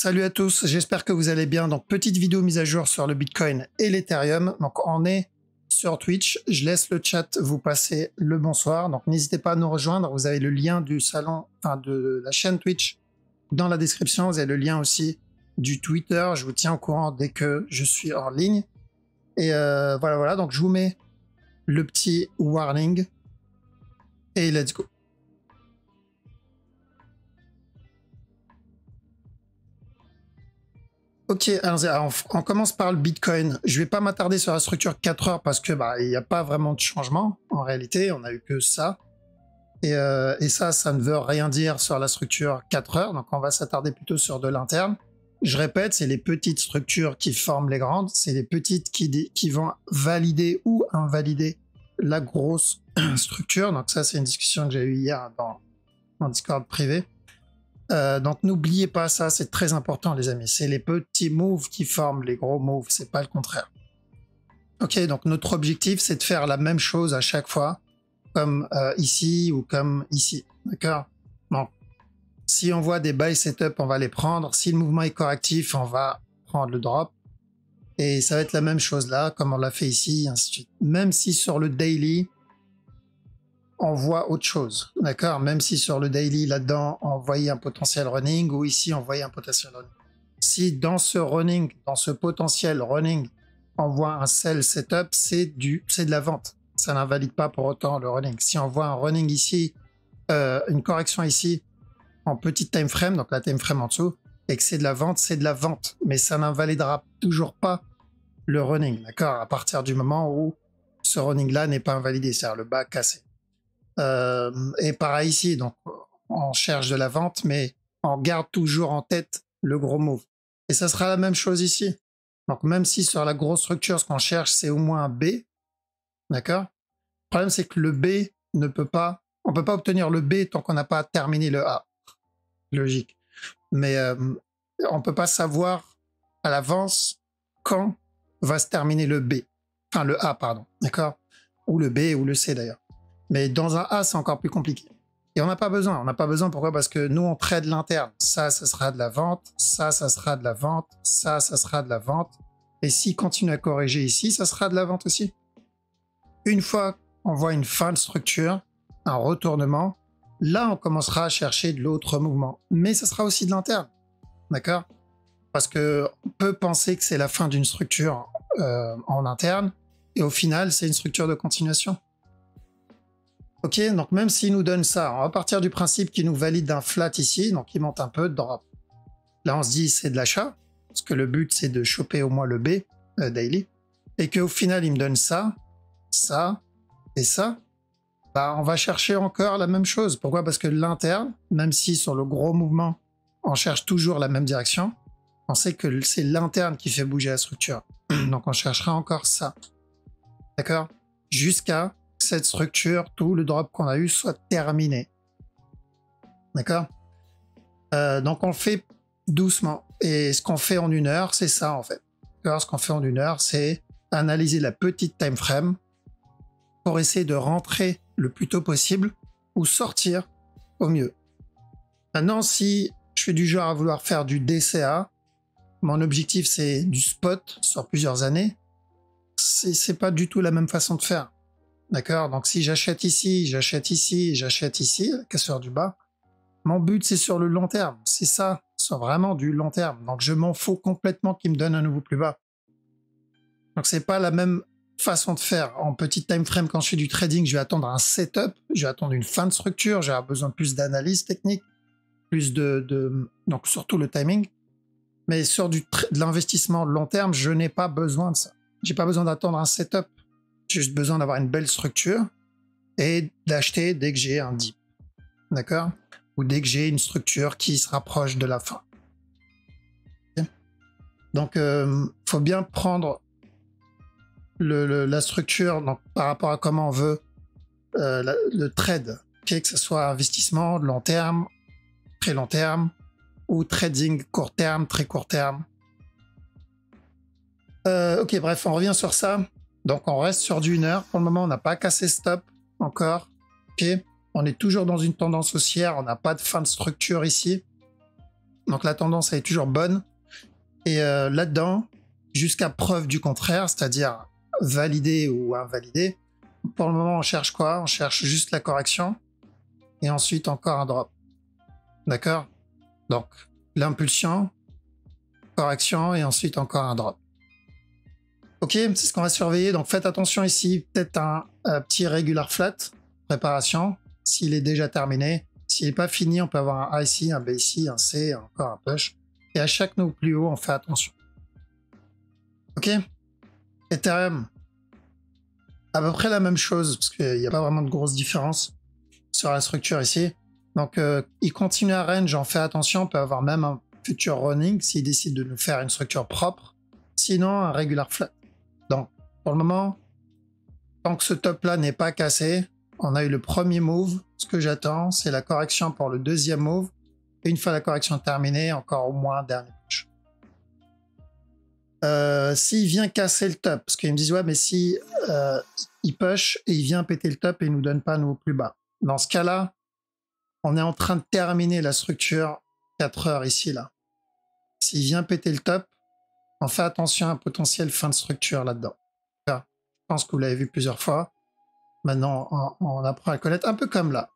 Salut à tous, j'espère que vous allez bien. Donc, petite vidéo mise à jour sur le Bitcoin et l'Ethereum. Donc, on est sur Twitch. Je laisse le chat vous passer le bonsoir. Donc, n'hésitez pas à nous rejoindre. Vous avez le lien du salon, enfin de la chaîne Twitch dans la description. Vous avez le lien aussi du Twitter. Je vous tiens au courant dès que je suis en ligne. Et voilà. Donc, je vous mets le petit warning. Et let's go. Ok, alors on commence par le Bitcoin. Je vais pas m'attarder sur la structure 4 heures parce que il n'y a pas vraiment de changement. En réalité, on a eu que ça. Et ça ne veut rien dire sur la structure 4 heures. Donc on va s'attarder plutôt sur de l'interne. Je répète, c'est les petites structures qui forment les grandes. C'est les petites qui vont valider ou invalider la grosse structure. Donc ça, c'est une discussion que j'ai eue hier dans Discord privé. Donc n'oubliez pas ça, c'est très important les amis. C'est les petits moves qui forment les gros moves, c'est pas le contraire. Ok, donc notre objectif c'est de faire la même chose à chaque fois, comme ici ou comme ici, d'accord? Bon, si on voit des buy setup, on va les prendre. Si le mouvement est correctif, on va prendre le drop. Et ça va être la même chose là, comme on l'a fait ici, ainsi de suite. Même si sur le daily, on voit autre chose, d'accord? Même si sur le daily, là-dedans, on voyait un potentiel running, ou ici, on voyait un potentiel running. Si dans ce running, dans ce potentiel running, on voit un sell setup, c'est de la vente. Ça n'invalide pas pour autant le running. Si on voit un running ici, une correction ici, en petit time frame, donc la time frame en dessous, et que c'est de la vente, c'est de la vente. Mais ça n'invalidera toujours pas le running, d'accord? À partir du moment où ce running-là n'est pas invalidé, c'est-à-dire le bas cassé. Et pareil ici, donc on cherche de la vente, mais on garde toujours en tête le gros move. Et ça sera la même chose ici. Donc même si sur la grosse structure, ce qu'on cherche, c'est au moins un B, d'accord? Le problème, c'est que le B on peut pas obtenir le B tant qu'on n'a pas terminé le A. Logique. Mais on peut pas savoir à l'avance quand va se terminer le B. Enfin, le A, pardon, d'accord? Ou le B ou le C d'ailleurs. Mais dans un A, c'est encore plus compliqué. Et on n'a pas besoin. On n'a pas besoin, pourquoi? Parce que nous, on trade l'interne. Ça sera de la vente. Ça sera de la vente. Ça sera de la vente. Et s'il continue à corriger ici, ça sera de la vente aussi. Une fois qu'on voit une fin de structure, un retournement, là, on commencera à chercher de l'autre mouvement. Mais ça sera aussi de l'interne. D'accord? Parce qu'on peut penser que c'est la fin d'une structure en interne. Et au final, c'est une structure de continuation. Ok, donc même s'il nous donne ça, on va partir du principe qu'il nous valide un flat ici, donc il monte un peu de drop. Là, on se dit c'est de l'achat, parce que le but c'est de choper au moins le B daily, et qu'au final il me donne ça, ça et ça. On va chercher encore la même chose. Pourquoi? Parce que l'interne, même si sur le gros mouvement on cherche toujours la même direction, on sait que c'est l'interne qui fait bouger la structure. Donc on cherchera encore ça. D'accord? Jusqu'à cette structure, tout le drop qu'on a eu soit terminé. D'accord? Donc on le fait doucement. Et ce qu'on fait en une heure, c'est ça en fait. Ce qu'on fait en une heure, c'est analyser la petite time frame pour essayer de rentrer le plus tôt possible ou sortir au mieux. Maintenant, si je suis du genre à vouloir faire du DCA, mon objectif c'est du spot sur plusieurs années, c'est pas du tout la même façon de faire. D'accord? Donc si j'achète ici, j'achète ici, j'achète ici, casseur du bas, mon but c'est sur le long terme. C'est ça, c'est vraiment du long terme. Donc je m'en fous complètement qu'il me donne un nouveau plus bas. Donc c'est pas la même façon de faire. En petit time frame, quand je fais du trading, je vais attendre un setup, je vais attendre une fin de structure, j'ai besoin de plus d'analyse technique, plus donc surtout le timing. Mais sur de l'investissement long terme, je n'ai pas besoin de ça. J'ai pas besoin d'attendre un setup. J'ai juste besoin d'avoir une belle structure et d'acheter dès que j'ai un dip. D'accord? Ou dès que j'ai une structure qui se rapproche de la fin. Okay? Donc, faut bien prendre la structure donc, par rapport à comment on veut le trade. Okay? Que ce soit investissement long terme, très long terme, ou trading court terme, très court terme. Ok, bref, on revient sur ça. Donc on reste sur du 1 heure. Pour le moment, on n'a pas cassé stop encore. Ok, on est toujours dans une tendance haussière. On n'a pas de fin de structure ici. Donc la tendance elle est toujours bonne. Et là-dedans, jusqu'à preuve du contraire, c'est-à-dire validé ou invalidé, pour le moment on cherche quoi? On cherche juste la correction et ensuite encore un drop. D'accord? Donc l'impulsion, correction et ensuite encore un drop. Ok, c'est ce qu'on va surveiller. Donc faites attention ici, peut-être un petit regular flat, préparation, s'il est déjà terminé. S'il n'est pas fini, on peut avoir un A ici, un B ici, un C, encore un push. Et à chaque nouveau plus haut, on fait attention. Ok? Ethereum, à peu près la même chose, parce qu'il n'y a pas vraiment de grosse différence sur la structure ici. Donc il continue à range, on fait attention, on peut avoir même un futur running s'il décide de nous faire une structure propre. Sinon, un regular flat. Donc, pour le moment, tant que ce top-là n'est pas cassé, on a eu le premier move. Ce que j'attends, c'est la correction pour le deuxième move. Et une fois la correction terminée, encore au moins un dernier push. S'il vient casser le top, parce qu'ils me disent, ouais, mais si il push et il vient péter le top et il nous donne pas nouveau plus bas. Dans ce cas-là, on est en train de terminer la structure 4 heures ici, là. S'il vient péter le top, on fait attention à un potentiel fin de structure là-dedans. Je pense que vous l'avez vu plusieurs fois. Maintenant, on apprend à le connaître un peu comme là.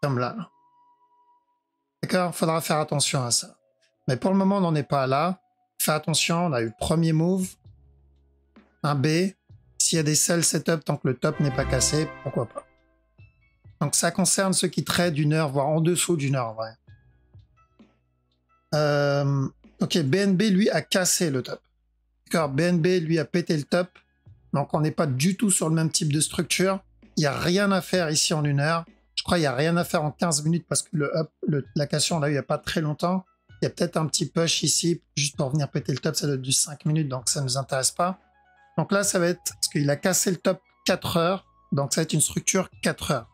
Comme là. D'accord? Il faudra faire attention à ça. Mais pour le moment, on n'en est pas là. Fais attention, on a eu le premier move. Un B. S'il y a des sell setup tant que le top n'est pas cassé, pourquoi pas. Donc ça concerne ceux qui traitent d'une heure, voire en dessous d'une heure en vrai. Ok, BNB lui a cassé le top. D'accord, BNB lui a pété le top. Donc on n'est pas du tout sur le même type de structure. Il n'y a rien à faire ici en une heure. Je crois qu'il n'y a rien à faire en 15 minutes parce que la cassure on l'a eu il n'y a pas très longtemps. Il y a peut-être un petit push ici, juste pour venir péter le top, ça doit être du 5 minutes, donc ça ne nous intéresse pas. Donc là, ça va être, parce qu'il a cassé le top 4 heures, donc ça va être une structure 4 heures.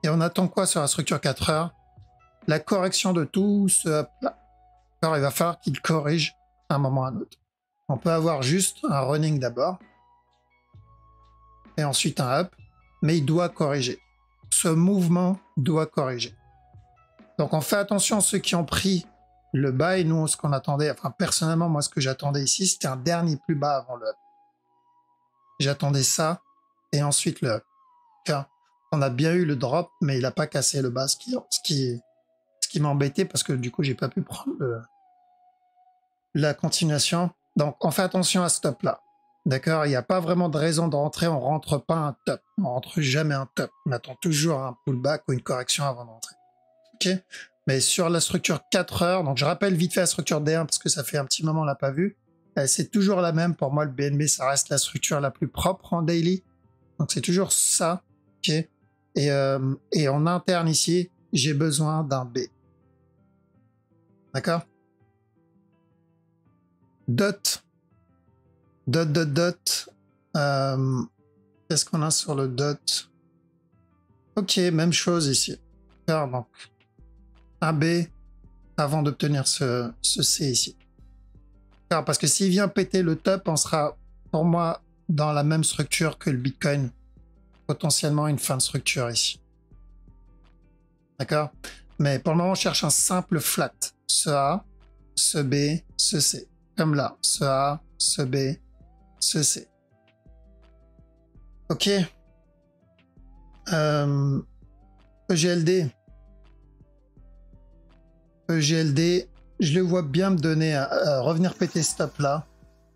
Et on attend quoi sur la structure 4 heures? La correction de tout ce up-là. Alors il va falloir qu'il corrige à un moment ou à un autre. On peut avoir juste un running d'abord, et ensuite un up, mais il doit corriger. Ce mouvement doit corriger. Donc on fait attention à ceux qui ont pris le bas et nous ce qu'on attendait, enfin personnellement moi ce que j'attendais ici c'était un dernier plus bas avant le up. J'attendais ça et ensuite le up. Car on a bien eu le drop mais il n'a pas cassé le bas, ce qui m'a embêté parce que du coup j'ai pas pu prendre la continuation. Donc on fait attention à ce top là. D'accord, il n'y a pas vraiment de raison de rentrer, on rentre pas un top, on rentre jamais un top, on attend toujours un pullback ou une correction avant d'entrer. Ok, mais sur la structure 4 heures, donc je rappelle vite fait la structure D1 parce que ça fait un petit moment on l'a pas vu. C'est toujours la même. Pour moi, le BNB, ça reste la structure la plus propre en daily. Donc c'est toujours ça. Ok, et en interne ici, j'ai besoin d'un B. D'accord? Dot. Dot. Qu'est-ce qu'on a sur le dot? Ok, même chose ici. Alors, donc, un B avant d'obtenir ce C ici. Alors, parce que s'il vient péter le top, on sera pour moi dans la même structure que le Bitcoin. Potentiellement une fin de structure ici. D'accord? Mais pour le moment, on cherche un simple flat. Ce A, ce B, ce C. Comme là. Ce A, ce B, ce C. Ok. EGLD. EGLD, je le vois bien me donner à revenir péter stop là.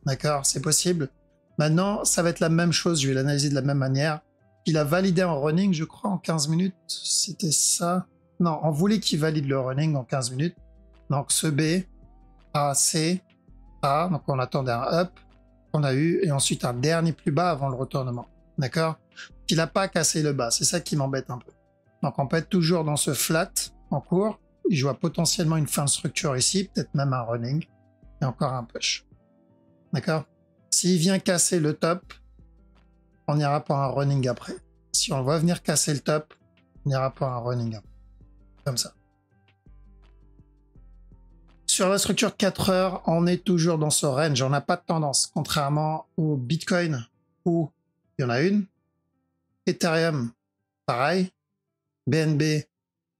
D'accord, c'est possible. Maintenant, ça va être la même chose. Je vais l'analyser de la même manière. Il a validé en running, je crois, en 15 minutes. C'était ça. Non, on voulait qu'il valide le running en 15 minutes. Donc, ce B, A, C, A. Donc, on attendait un up qu'on a eu. Et ensuite, un dernier plus bas avant le retournement. D'accord? Il n'a pas cassé le bas. C'est ça qui m'embête un peu. Donc, on peut être toujours dans ce flat en cours. Je vois potentiellement une fin de structure ici. Peut-être même un running. Et encore un push. D'accord? S'il vient casser le top, on ira pour un running après. Si on le voit venir casser le top, on ira pour un running après. Comme ça. Sur la structure 4 heures, on est toujours dans ce range. On n'a pas de tendance, contrairement au Bitcoin où il y en a une. Ethereum, pareil. BNB,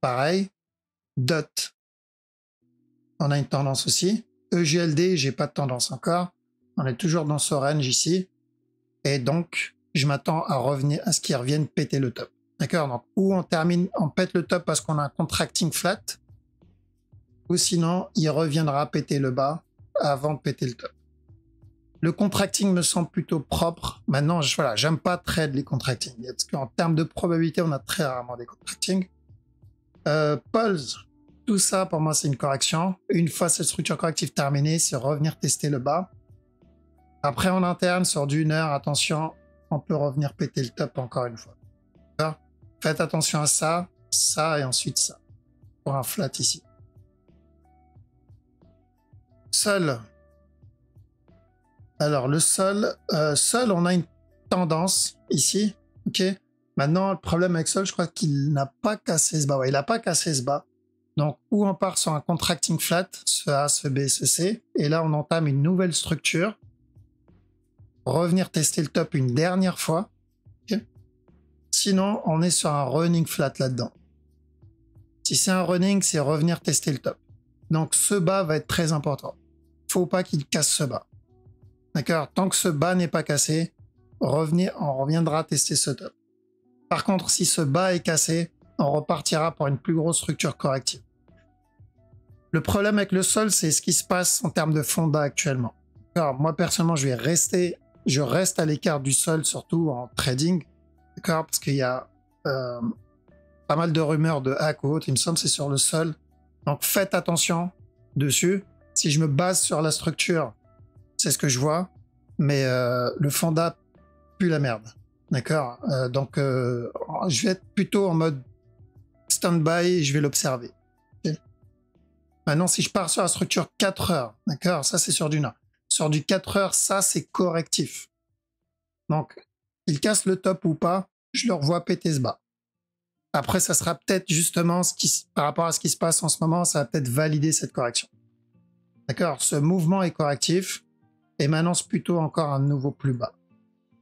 pareil. DOT, on a une tendance aussi. EGLD, j'ai pas de tendance encore. On est toujours dans ce range ici. Et donc, je m'attends à revenir à ce qu'ils reviennent péter le top. D'accord? Donc, ou on termine, on pète le top parce qu'on a un contracting flat, ou sinon, il reviendra péter le bas avant de péter le top. Le contracting me semble plutôt propre. Maintenant, voilà, j'aime pas trade les contracting. Parce qu'en termes de probabilité, on a très rarement des contracting. Pulse, tout ça, pour moi, c'est une correction. Une fois cette structure corrective terminée, c'est revenir tester le bas. Après, en interne, sur du 1 heure, attention, on peut revenir péter le top encore une fois. Faites attention à ça, ça et ensuite ça. Pour un flat ici. Sol. Alors, le sol, on a une tendance ici. Ok. Maintenant, le problème avec sol, je crois qu'il n'a pas cassé ce bas. Ouais, il n'a pas cassé ce bas. Donc, où on part sur un contracting flat, ce A, ce B, ce C. Et là, on entame une nouvelle structure. Revenir tester le top une dernière fois. Okay. Sinon, on est sur un running flat là-dedans. Si c'est un running, c'est revenir tester le top. Donc, ce bas va être très important. Faut pas qu'il casse ce bas. D'accord? Tant que ce bas n'est pas cassé, on reviendra tester ce top. Par contre, si ce bas est cassé, on repartira pour une plus grosse structure corrective. Le problème avec le sol, c'est ce qui se passe en termes de fonda actuellement. Alors, moi, personnellement, je reste à l'écart du sol, surtout en trading. D'accord? Parce qu'il y a pas mal de rumeurs de hack ou autre. Il me semble que c'est sur le sol. Donc, faites attention dessus. Si je me base sur la structure, c'est ce que je vois. Mais le fonda pue la merde. D'accord? Donc, je vais être plutôt en mode stand-by et je vais l'observer. Okay. Maintenant, si je pars sur la structure 4 heures, d'accord? Ça, c'est sur du 1. Sur du 4 heures, ça, c'est correctif. Donc, il casse le top ou pas, je le revois péter ce bas. Après, ça sera peut-être justement par rapport à ce qui se passe en ce moment, ça va peut-être valider cette correction. D'accord? Ce mouvement est correctif et maintenant, c'est plutôt encore un nouveau plus bas.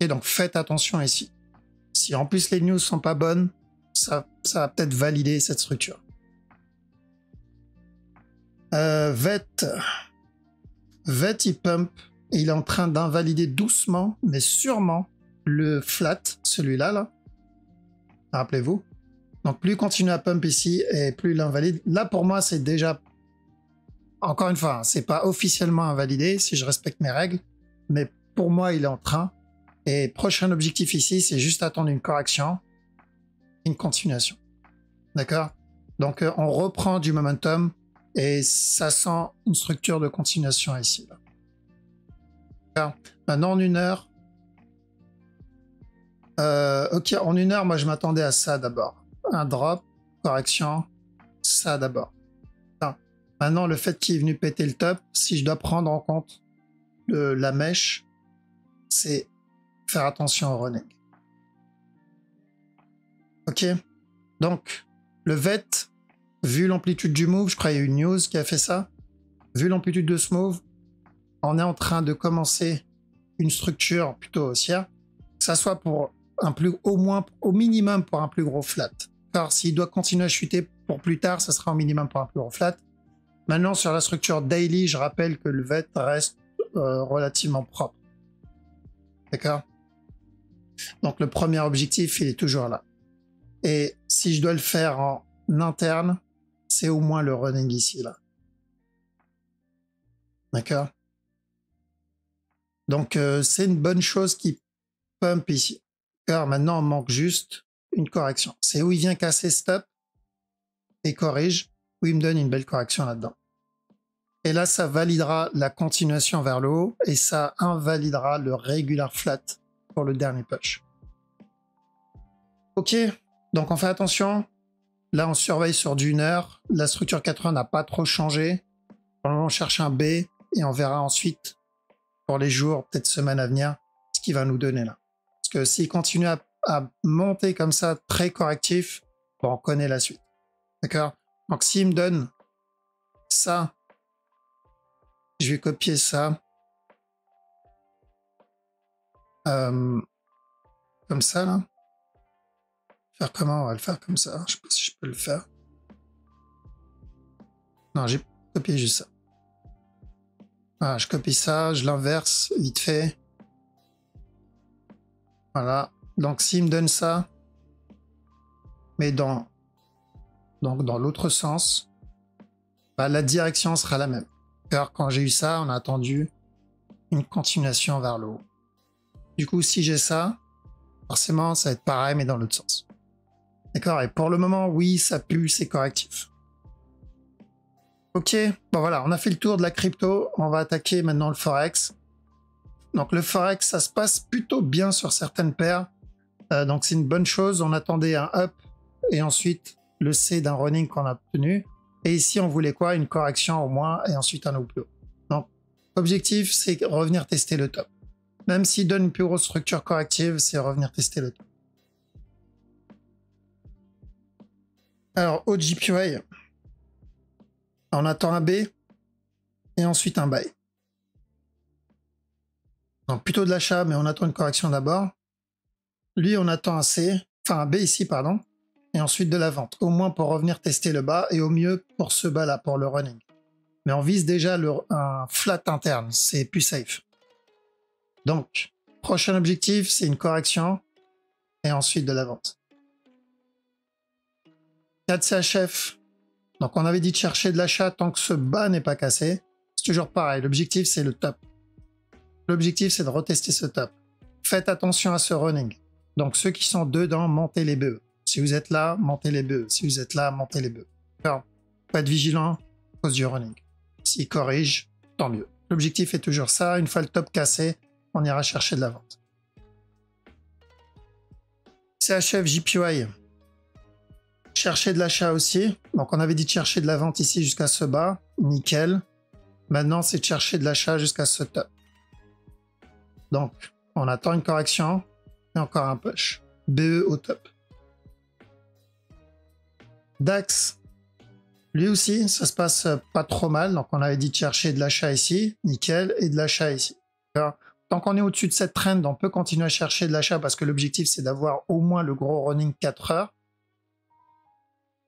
Et donc, faites attention ici. Si en plus les news sont pas bonnes, ça va peut-être valider cette structure. VET, il pump et il est en train d'invalider doucement, mais sûrement, le flat, celui-là, là. Rappelez-vous. Donc, plus il continue à pump ici et plus il invalide. Là, pour moi, c'est déjà... Encore une fois, hein, c'est pas officiellement invalidé si je respecte mes règles, mais pour moi, il est en train. Et prochain objectif ici, c'est juste attendre une correction, une continuation. D'accord? Donc, on reprend du momentum et ça sent une structure de continuation ici. Là. Maintenant, en 1 heure, ok, en 1 heure, moi, je m'attendais à ça d'abord. Un drop, correction, ça d'abord. Maintenant, le fait qu'il est venu péter le top, si je dois prendre en compte la mèche, c'est faire attention au running. Ok? Donc, le VET, vu l'amplitude du move, je crois qu'il y a une news qui a fait ça, vu l'amplitude de ce move, on est en train de commencer une structure plutôt haussière, que ça soit pour au minimum pour un plus gros flat. Car s'il doit continuer à chuter pour plus tard, ça sera au minimum pour un plus gros flat. Maintenant, sur la structure daily, je rappelle que le VET reste relativement propre. D'accord? Donc, le premier objectif, il est toujours là. Et si je dois le faire en interne, c'est au moins le running ici, là. D'accord? Donc, c'est une bonne chose qui pump ici. Car maintenant, on manque juste une correction. C'est où il vient casser stop et corrige, où il me donne une belle correction là-dedans. Et là, ça validera la continuation vers le haut et ça invalidera le regular flat pour le dernier push. Ok, donc on fait attention. Là, on surveille sur du 1 heure. La structure 80 n'a pas trop changé. Pour le moment, on cherche un B et on verra ensuite pour les jours, peut-être semaines à venir, ce qu'il va nous donner là. Parce que s'il continue à monter comme ça, très correctif, bon, on connaît la suite. D'accord? Donc s'il me donne ça, je vais copier ça. Comme ça, là. Faire comment? On va le faire comme ça. Je sais pas si je peux le faire. Non, j'ai copié juste ça. Voilà, je copie ça, je l'inverse vite fait. Voilà. Donc s'il me donne ça, mais donc dans l'autre sens, bah, la direction sera la même. Alors quand j'ai eu ça, on a attendu une continuation vers le haut. Du coup, si j'ai ça, forcément, ça va être pareil, mais dans l'autre sens. D'accord? Et pour le moment, oui, ça pue, c'est correctif. Ok, bon voilà, on a fait le tour de la crypto. On va attaquer maintenant le Forex. Donc le Forex, ça se passe plutôt bien sur certaines paires. Donc c'est une bonne chose. On attendait un up et ensuite le C d'un running qu'on a obtenu. Et ici, on voulait quoi? Une correction au moins et ensuite un plus haut. Donc, objectif, c'est revenir tester le top. Même s'il donne une plus grosse structure corrective, c'est revenir tester le top. Alors, au JPY, on attend un B et ensuite un buy. Donc, plutôt de l'achat, mais on attend une correction d'abord. Lui, on attend un C, enfin un B ici, pardon, et ensuite de la vente. Au moins pour revenir tester le bas et au mieux pour ce bas-là, pour le running. Mais on vise déjà un flat interne, c'est plus safe. Donc, prochain objectif, c'est une correction et ensuite de la vente. 4 CHF. Donc, on avait dit de chercher de l'achat tant que ce bas n'est pas cassé. C'est toujours pareil. L'objectif, c'est le top. L'objectif, c'est de retester ce top. Faites attention à ce running. Donc, ceux qui sont dedans, montez les BE. Si vous êtes là, montez les BE. Si vous êtes là, montez les BE. Alors, faut être vigilant à cause du running. S'il corrige, tant mieux. L'objectif est toujours ça. Une fois le top cassé, on ira chercher de la vente. CHF JPY. Chercher de l'achat aussi. Donc, on avait dit de chercher de la vente ici jusqu'à ce bas. Nickel. Maintenant, c'est de chercher de l'achat jusqu'à ce top. Donc, on attend une correction et encore un push. BE au top. DAX. Lui aussi, ça se passe pas trop mal. Donc, on avait dit de chercher de l'achat ici. Nickel. Et de l'achat ici. Alors, tant qu'on est au-dessus de cette trend, on peut continuer à chercher de l'achat parce que l'objectif, c'est d'avoir au moins le gros running 4 heures.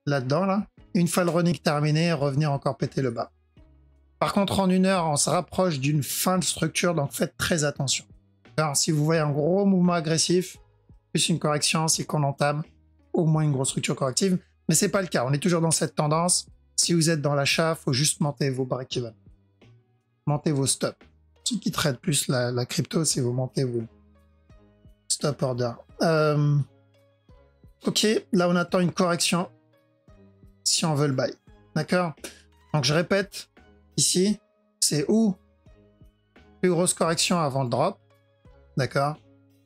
Là-dedans, là. Une fois le running terminé, revenir encore péter le bas. Par contre, en 1 heure, on se rapproche d'une fin de structure, donc faites très attention. Alors, si vous voyez un gros mouvement agressif, plus une correction, c'est qu'on entame au moins une grosse structure corrective. Mais c'est pas le cas. On est toujours dans cette tendance. Si vous êtes dans l'achat, il faut juste monter vos break-even. Montez vos stops. Ceux qui traitent plus la crypto, c'est vous montez vos stop order. Ok, là on attend une correction si on veut le buy. D'accord? Donc je répète, ici, c'est ou plus grosse correction avant le drop. D'accord?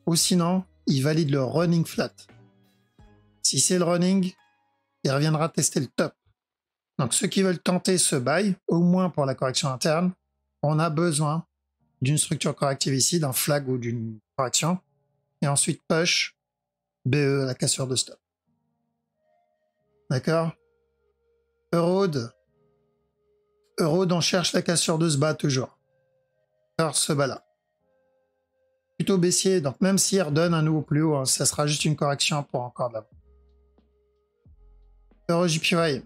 Ou sinon, il valide le running flat. Si c'est le running, il reviendra tester le top. Donc ceux qui veulent tenter ce buy, au moins pour la correction interne, on a besoin d'une structure corrective ici, d'un flag ou d'une correction. Et ensuite push, BE, la cassure de stop. D'accord? Eurode, on cherche la cassure de ce bas toujours. Alors ce bas là. Plutôt baissier, donc même s'il redonne un nouveau plus haut, hein, ça sera juste une correction pour encore de la. EuroJPY.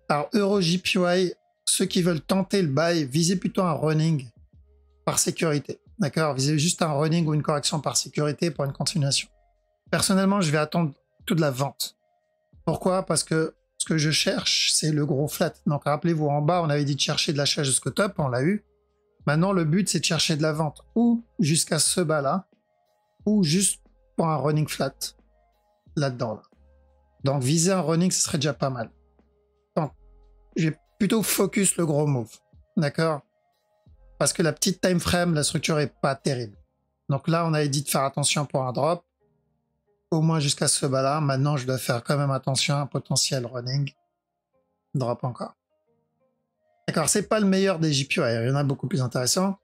Alors EuroJPY, ceux qui veulent tenter le buy, visez plutôt un running par sécurité. D'accord? Visez juste un running ou une correction par sécurité pour une continuation. Personnellement, je vais attendre toute la vente. Pourquoi? Parce que ce que je cherche, c'est le gros flat. Donc rappelez-vous, en bas, on avait dit de chercher de l'achat jusqu'au top, on l'a eu. Maintenant, le but, c'est de chercher de la vente ou jusqu'à ce bas-là, ou juste pour un running flat là-dedans. Là. Donc viser un running, ce serait déjà pas mal. Donc, je vais plutôt focus le gros move. D'accord? Parce que la petite time frame, la structure est pas terrible. Donc là, on avait dit de faire attention pour un drop. Au moins jusqu'à ce bas-là. Maintenant, je dois faire quand même attention à un potentiel running. Drop encore. D'accord, c'est pas le meilleur des JPY. Il y en a beaucoup plus intéressants.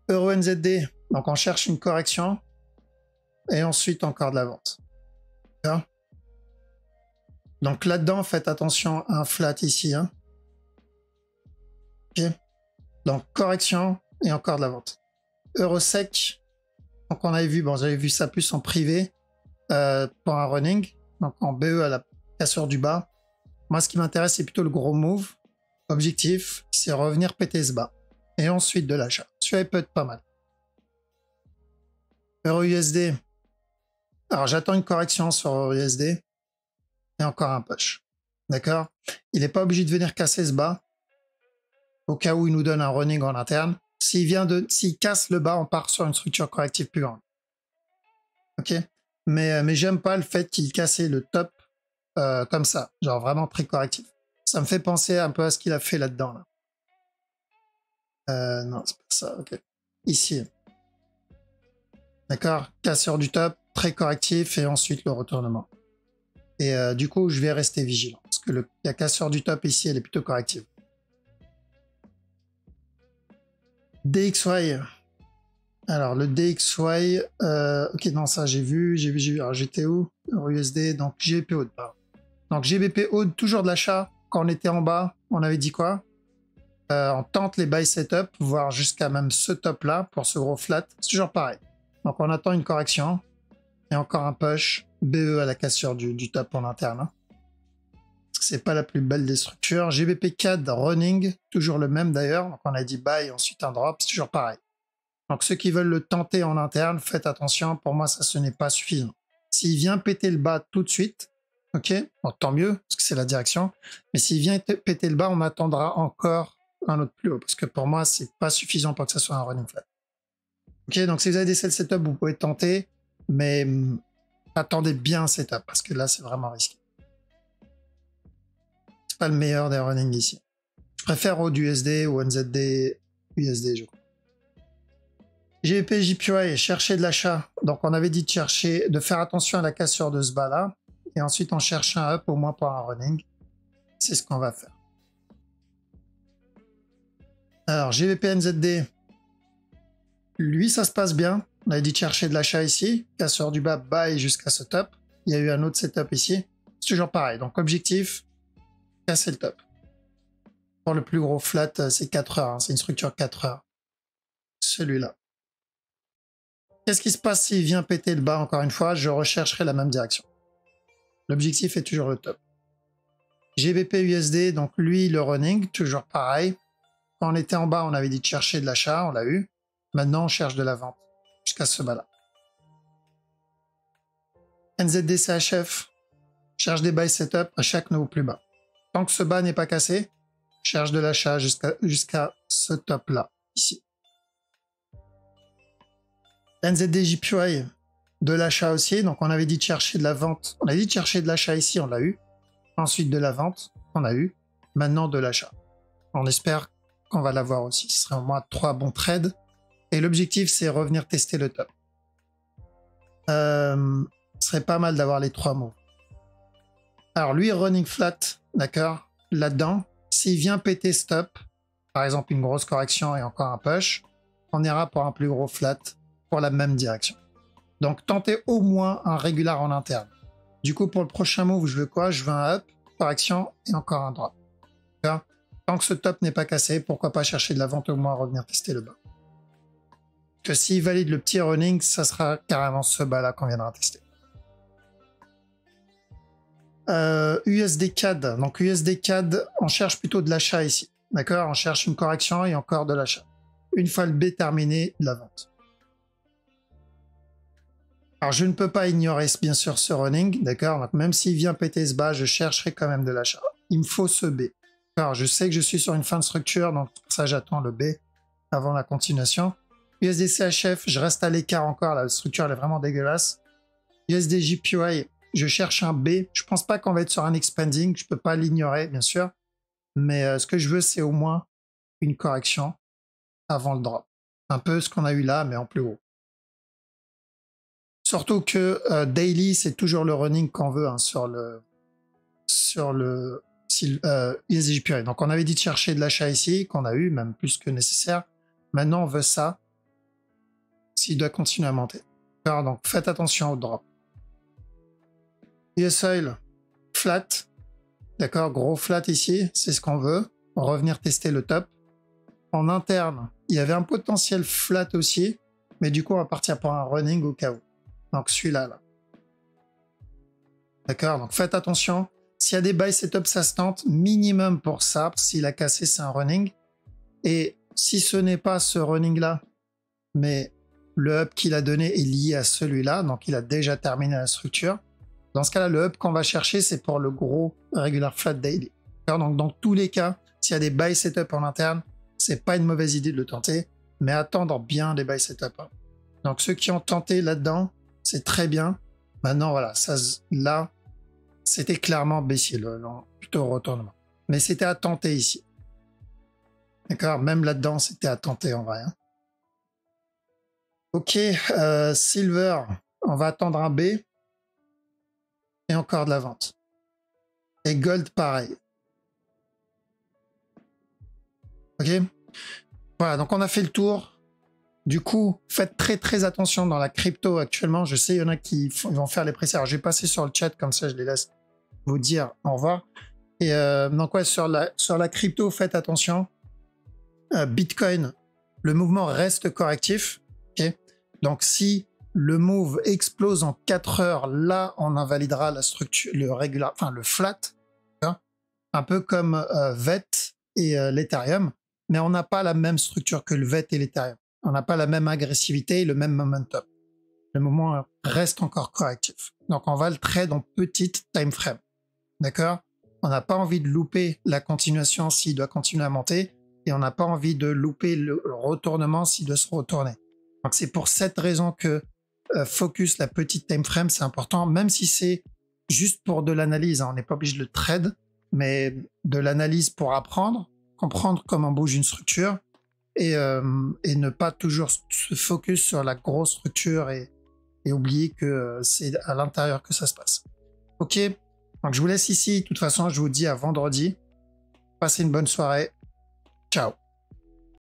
EURUSD. Donc, on cherche une correction. Et ensuite, encore de la vente. D'accord. Donc là-dedans, faites attention à un flat ici. Hein. Ok. Donc, correction et encore de la vente. Eurosec. Donc, on avait vu, bon, j'avais vu ça plus en privé. Pour un running, donc en BE à la cassure du bas. Moi, ce qui m'intéresse, c'est plutôt le gros move. Objectif, c'est revenir péter ce bas. Et ensuite de l'achat. Celui-là, il peut être pas mal. EURUSD. Alors, j'attends une correction sur EURUSD. Et encore un push. D'accord? Il n'est pas obligé de venir casser ce bas. Au cas où il nous donne un running en interne. S'il casse le bas, on part sur une structure corrective plus grande. Ok? Mais j'aime pas le fait qu'il cassait le top comme ça. Genre vraiment très correctif. Ça me fait penser un peu à ce qu'il a fait là-dedans. Là. Non, c'est pas ça. Ok. Ici. D'accord? Casseur du top, très correctif, et ensuite le retournement. Et du coup, je vais rester vigilant. Parce que la casseur du top ici, elle est plutôt corrective. DXY. Alors, le DXY, ok, non, ça, j'ai vu. Alors, j'étais où? USD, donc GBP Hold. Donc, GBP Hold, toujours de l'achat. Quand on était en bas, on avait dit quoi? On tente les buy setup, voire jusqu'à même ce top-là, pour ce gros flat. C'est toujours pareil. Donc, on attend une correction. Et encore un push. BE à la cassure du top en interne. Hein. C'est pas la plus belle des structures. GBP CAD running, toujours le même d'ailleurs. Donc on a dit buy, ensuite un drop, c'est toujours pareil. Donc ceux qui veulent le tenter en interne, faites attention. Pour moi, ça ce n'est pas suffisant. S'il vient péter le bas tout de suite, ok, bon, tant mieux, parce que c'est la direction. Mais s'il vient péter le bas, on attendra encore un autre plus haut, parce que pour moi, c'est pas suffisant pour que ça soit un running flat. Ok, donc si vous avez des sell setup, vous pouvez tenter, mais attendez bien un setup, parce que là, c'est vraiment risqué. C'est pas le meilleur des running ici. Je préfère AUD-USD ou NZD USD, je crois. GBP JPY, chercher de l'achat. Donc on avait dit de faire attention à la cassure de ce bas là. Et ensuite on cherche un up au moins pour un running. C'est ce qu'on va faire. Alors GBP NZD. Lui ça se passe bien. On avait dit chercher de l'achat ici. Cassure du bas, buy jusqu'à ce top. Il y a eu un autre setup ici. C'est toujours pareil. Donc objectif, casser le top. Pour le plus gros flat, c'est 4 heures. Hein. C'est une structure 4 heures. Celui-là. Qu'est-ce qui se passe s'il vient péter le bas encore une fois? Je rechercherai la même direction. L'objectif est toujours le top. GBP USD, donc lui, le running, toujours pareil. Quand on était en bas, on avait dit de chercher de l'achat, on l'a eu. Maintenant, on cherche de la vente jusqu'à ce bas-là. NZD CHF, cherche des buy setup à chaque nouveau plus bas. Tant que ce bas n'est pas cassé, cherche de l'achat jusqu'à ce top-là, ici. NZD JPY, de l'achat aussi. Donc, on avait dit de chercher de la vente. On a dit de chercher de l'achat ici, on l'a eu. Ensuite, de la vente, on a eu. Maintenant, de l'achat. On espère qu'on va l'avoir aussi. Ce serait au moins 3 bons trades. Et l'objectif, c'est revenir tester le top. Ce serait pas mal d'avoir les 3 mots. Alors, lui, running flat, d'accord, là-dedans, s'il vient péter stop, par exemple une grosse correction et encore un push, on ira pour un plus gros flat pour la même direction. Donc, tentez au moins un régular en interne. Du coup, pour le prochain move, je veux quoi? Je veux un up, correction et encore un drop. Tant que ce top n'est pas cassé, pourquoi pas chercher de la vente au moins, revenir tester le bas. Que s'il valide le petit running, ça sera carrément ce bas-là qu'on viendra tester. USD CAD. Donc, USD CAD, on cherche plutôt de l'achat ici. D'accord? On cherche une correction et encore de l'achat. Une fois le B terminé, de la vente. Alors, je ne peux pas ignorer, bien sûr, ce running, d'accord? Donc, même s'il vient péter ce bas, je chercherai quand même de l'achat. Il me faut ce B. Alors, je sais que je suis sur une fin de structure, donc pour ça, j'attends le B avant la continuation. USD CHF, je reste à l'écart encore, la structure, elle est vraiment dégueulasse. USD JPY, je cherche un B. Je pense pas qu'on va être sur un expanding, je peux pas l'ignorer, bien sûr. Mais ce que je veux, c'est au moins une correction avant le drop. Un peu ce qu'on a eu là, mais en plus haut. Surtout que daily, c'est toujours le running qu'on veut hein, sur le USDJPY. Donc on avait dit de chercher de l'achat ici, qu'on a eu, même plus que nécessaire. Maintenant, on veut ça s'il doit continuer à monter. Alors, donc faites attention au drop. US Oil, flat. D'accord, gros flat ici, c'est ce qu'on veut. On va revenir tester le top. En interne, il y avait un potentiel flat aussi, mais du coup, on va partir pour un running au cas où. Donc celui-là, là. D'accord, donc faites attention. s'il y a des buy setup, ça se tente minimum pour ça. S'il a cassé, c'est un running. Et si ce n'est pas ce running-là, mais le up qu'il a donné est lié à celui-là, donc il a déjà terminé la structure. Dans ce cas-là, le up qu'on va chercher, c'est pour le gros regular flat daily. Donc dans tous les cas, s'il y a des buy setup en interne, c'est pas une mauvaise idée de le tenter, mais attendre bien les buy setup. Donc ceux qui ont tenté là-dedans, c'est très bien. Maintenant, voilà, ça, là, c'était clairement baissier, plutôt retournement. Mais c'était à tenter ici. D'accord, même là-dedans, c'était à tenter en vrai. Hein. Ok, silver, on va attendre un B. Et encore de la vente. Et gold, pareil. Ok, voilà, donc on a fait le tour. Du coup, faites très attention dans la crypto actuellement. Je sais, il y en a qui vont faire les pressés. Alors, je vais passer sur le chat, comme ça, je les laisse vous dire au revoir. Et donc, ouais, sur la crypto, faites attention. Bitcoin, le mouvement reste correctif. Okay, donc, si le move explose en 4 heures, là, on invalidera la structure, le flat, un peu comme VET et l'Ethereum, mais on n'a pas la même structure que le VET et l'Ethereum. On n'a pas la même agressivité et le même momentum. Le mouvement reste encore correctif. Donc, on va le trade en petite time frame. D'accord? On n'a pas envie de louper la continuation s'il doit continuer à monter et on n'a pas envie de louper le retournement s'il doit se retourner. Donc, c'est pour cette raison que focus la petite time frame, c'est important, même si c'est juste pour de l'analyse. Hein. On n'est pas obligé de le trade, mais de l'analyse pour apprendre, comprendre comment bouge une structure et ne pas toujours se focus sur la grosse structure et oublier que c'est à l'intérieur que ça se passe. Ok, donc je vous laisse ici. De toute façon, je vous dis à vendredi. Passez une bonne soirée. Ciao.